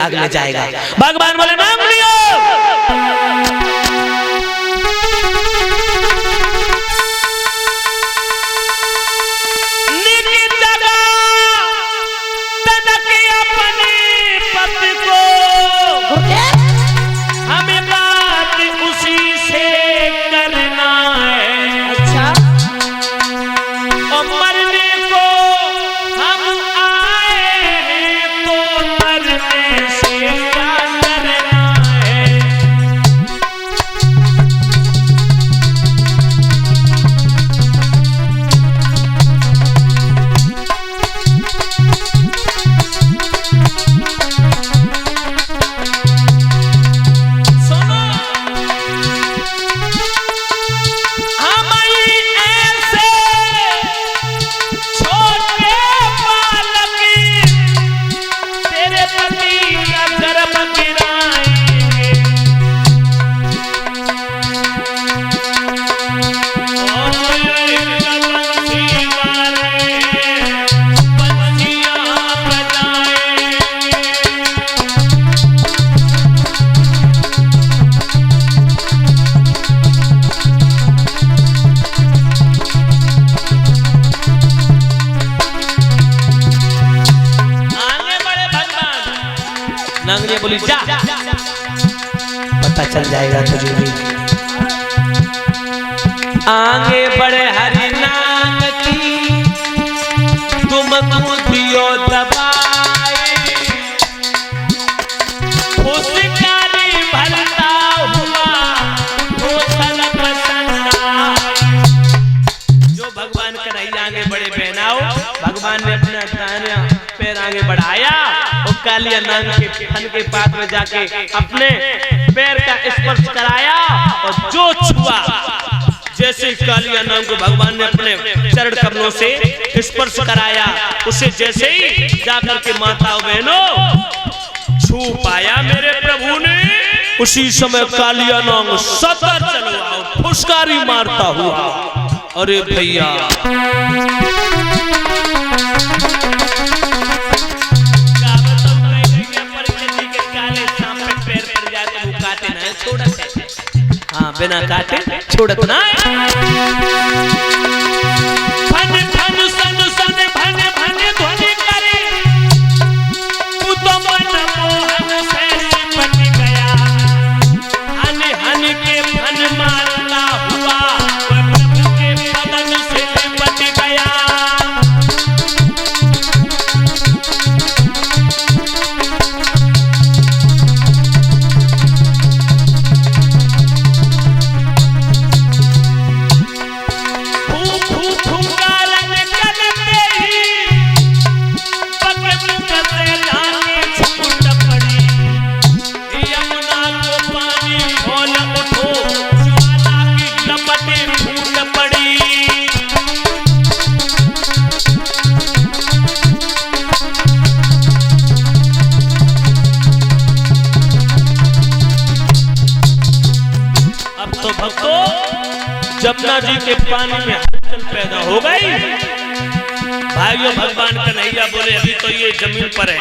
आग में जाएगा। भगवान बोले नाम लियो। हमें बात उसी से करना है। अच्छा। और मरने को हम आए हैं तो मरने से क्या करना है। नांगरिया बोली जा, पता चल जाएगा तुझे भी। आगे बढ़े हरि नाम की तुम दियो दबाए, फुसकारी भरता हुआ फूसल पसंद आए। जो भगवान कन्हैया आगे बढ़े बहनाओ, भगवान ने अपना दाहिना पैर आगे बढ़ाया और कालिया नाग के फन के पात में जाके अपने पैर का स्पर्श कराया और जो छुआ, जैसे कालिया नाग को भगवान ने अपने चरण कमलों से स्पर्श कराया, उसे जैसे ही जाकर के माताओं बहनों छू पाया मेरे प्रभु ने, उसी समय कालिया नाग सतर चला फुसकारी मारता हुआ। अरे भैया हाँ बिना काटे छोड़त ना। भन भन सन सन भन भन ध्वनि करे, तू तो मन मोहन से सिमट गया। हन हन के भन मारता हुआ प्रभु के बदन से लिपट गया। जमुना जी के पानी में हलचल पैदा हो गई। भाइयों भगवान कन्हैया बोले अभी तो ये जमीन पर है,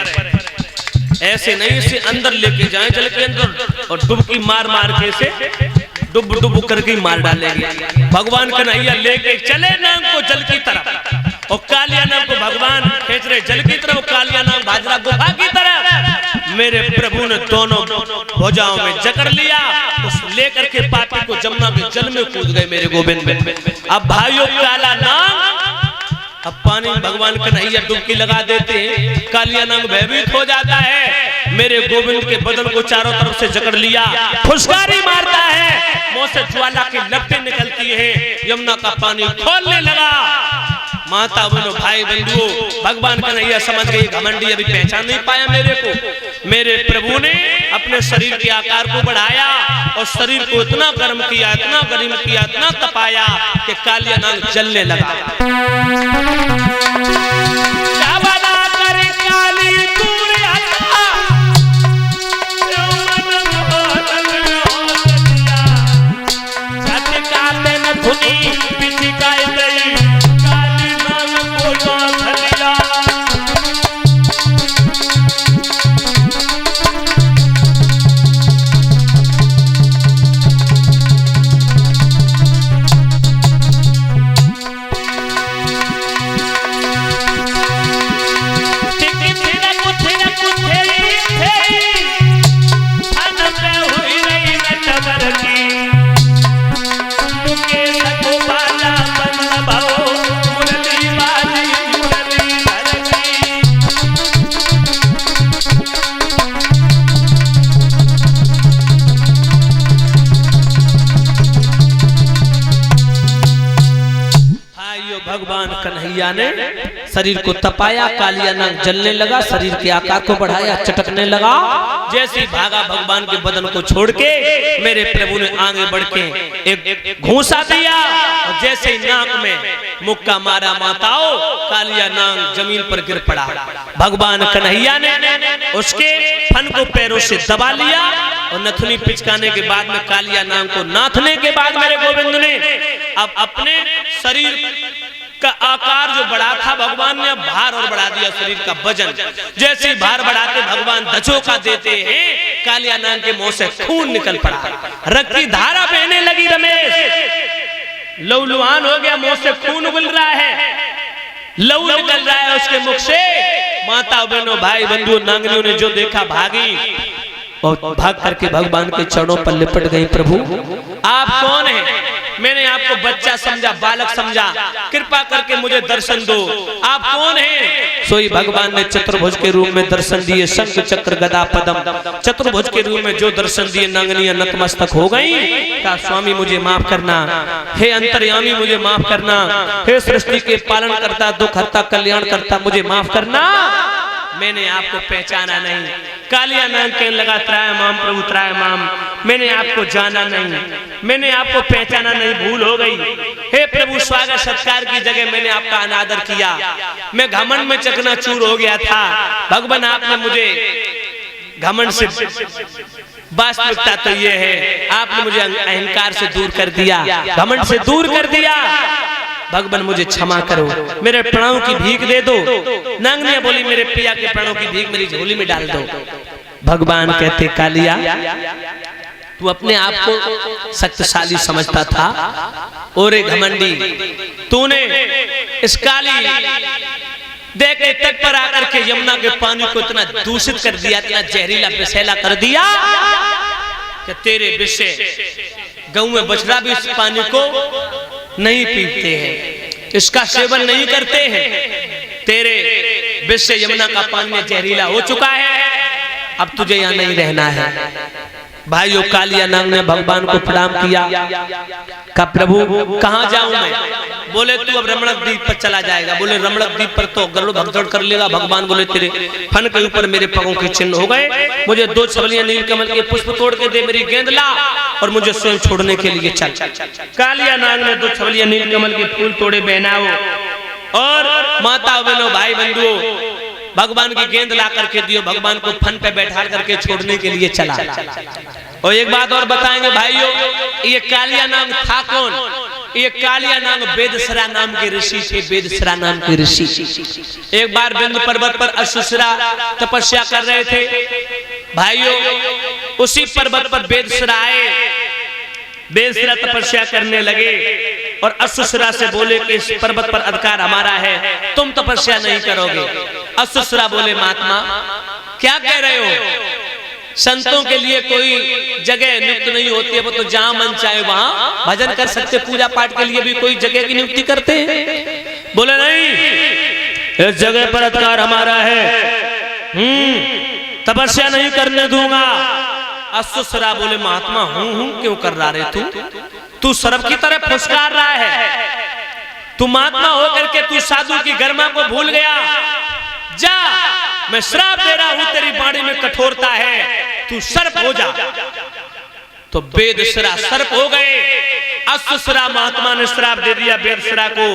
ऐसे नहीं इसे अंदर लेके जाएं जल के अंदर और डुबकी मार मार के इसे डुब डुब करके मार डालेंगे। भगवान कन्हैया लेके चले नाग को जल की तरफ और कालिया नाग को भगवान खींच रहे जल की तरफ, कालिया नाग भाग रहा गुफा की तरफ। मेरे प्रभु ने दोनों भुजाओं में जकड़ लिया, उस लेकर के पापी को जमुना के जल में कूद गए मेरे गोविंद। अब भाइयों काला नाग अब पानी में भगवान कन्हैया डुबकी लगा देते हैं, कालिया नाग भयभीत हो जाता है। मेरे गोविंद के बदन को चारों तरफ से जकड़ लिया, फुसकारी मारता है, मुंह से ज्वाला की लपटें निकलती है, यमुना का पानी खोलने लगा। माता बोलो भाई बंधुओं, भगवान कन्हैया समझ गए घमंडी अभी पहचान नहीं पाया मेरे को। मेरे प्रभु ने अपने शरीर के आकार को बढ़ाया और शरीर को इतना गर्म किया, इतना गर्म किया, इतना तपाया कि कालिया नाग जलने लगा। कन्हैया ने शरीर को तपाया, कालिया नाग जलने लगा, शरीर के आकार को बढ़ाया, चटकने लगा। जैसे भागा भगवान के बदन को छोड़ के मेरे प्रभु ने आगे बढ़ के एक घूंसा दिया, और जैसे नाक में मुक्का मारा माताओं, कालिया नाग जमीन पर गिर पड़ा। भगवान कन्हैया ने उसके फन को पैरों से दबा लिया, और नथुनी पिचकाने के बाद में कालिया नाग को नाथने के बाद मेरे गोविंद ने अब अपने शरीर का आकार जो बढ़ा था भगवान ने भार और बढ़ा दिया, शरीर का वजन। जैसे भार बढ़ाते भगवान धचोका देते हैं, कालिया नाग के मुंह से खून निकल पड़ा, रक्त की धारा बहने लगी। रमेश लहूलुहान हो गया, मुंह से खून उगल रहा है, लहू निकल रहा है उसके मुख से। माता बहनों भाई बंधुओं नांगनियों ने जो देखा भागी, और भाग करके भगवान के चरणों पर लिपट गई। प्रभु आप कौन हैं? मैंने आपको बच्चा समझा, बालक समझा, कृपा करके मुझे दर्शन दो, आप कौन हैं? सोई भगवान ने चतुर्भुज के रूप में दर्शन दिए, शंख चक्र गदा पद्म चतुर्भुज के रूप में जो दर्शन दिए, नांगनियां नतमस्तक हो गई। कहा स्वामी मुझे माफ करना, हे अंतर्यामी मुझे माफ करना, हे सृष्टि के पालन करता, दुख हरता, कल्याण करता, मुझे माफ करना, मैंने आपको पहचाना नहीं। कालिया नाग कहने लगा त्रायमाम प्रभु त्रायमाम, मैंने आपको जाना नहीं, मैंने आपको पहचाना नहीं, भूल हो गई। हे प्रभु स्वागत सत्कार की जगह मैंने आपका अनादर किया, मैं घमंड में चकनाचूर हो गया था। भगवान आपने मुझे घमंड से, वास्तविकता तो ये है आपने मुझे अहंकार से दूर कर दिया, घमंड से दूर कर दिया। भगवान मुझे क्षमा करो, मेरे प्राणों की भीख दे दो। नांगनिया बोली मेरे पिया के प्राणों की भीख मेरी झोली में डाल दो। भगवान कहते कालिया तू अपने आप को शक्तिशाली समझता था, ओरे घमंडी, तूने इस काली देख के तट पर आकर के यमुना के पानी को इतना दूषित कर दिया, इतना जहरीला विषैला कर दिया कि तेरे विष से गऊ में बछड़ा भी इस पानी को नहीं पीते हैं, इसका सेवन नहीं करते हैं। तेरे विष से यमुना का पानी जहरीला हो चुका है, अब तुझे यहाँ नहीं रहना है। भाइयों कालिया नाग ने भगवान को प्रणाम किया, कहा प्रभु कहाँ जाऊं मैं? बोले तू अब रमणक द्वीप पर चला जाएगा। बोले रमणक द्वीप पर तो गरुड़ भगदड़ कर लेगा। भगवान बोले तेरे फन के ऊपर मेरे पगों के चिन्ह हो गए, मुझे 2 छबलियां नीलकमल के पुष्प तोड़ के दे, मेरी गेंद ला और मुझे स्वयं छोड़ने के लिए चल। कालिया नाग ने 2 छबलियां नीलकमल के फूल तोड़े बहनाओ, और माता बहनों भाई बंधुओं भगवान की गेंद ला करके दियो, भगवान को फन पे बैठा करके छोड़ने के लिए चला। और एक बात और बताएंगे भाइयों, ये कालिया नाग था कौन? ये कालिया नाग वेदसरा नाम के ऋषि थे, वेदसरा नाम के ऋषि। एक बार बिंदु पर्वत पर अश्वसरा तपस्या कर रहे थे भाइयों, उसी पर्वत पर वेदसरा आए, वेदसरा तपस्या करने लगे और अश्वसरा से बोले कि इस पर्वत पर अधिकार हमारा है, तुम तपस्या नहीं करोगे। अश्वसरा बोले महात्मा क्या कह रहे हो? संतों के लिए कोई जगह नियुक्त नहीं होती है, वो तो जहां मन चाहे वहां भजन कर सकते, पूजा पाठ के लिए भी कोई जगह की नियुक्ति करते हैं? बोले नहीं, इस जगह पर अधिकार हमारा है, तपस्या नहीं करने दूंगा। अश्वसरा बोले महात्मा हूं क्यों कर रहा रे तू सर्प की तरह फुसकार रहा है, तू महात्मा होकर के तू साधु की गरिमा को भूल गया। जा, मैं श्राप दे रहा हूं, तेरी वाणी में कठोरता है, तू सर्प हो जा। तो वेदसरा सर्प हो गए। अश्वसरा महात्मा ने श्राप दे दिया वेदसरा को।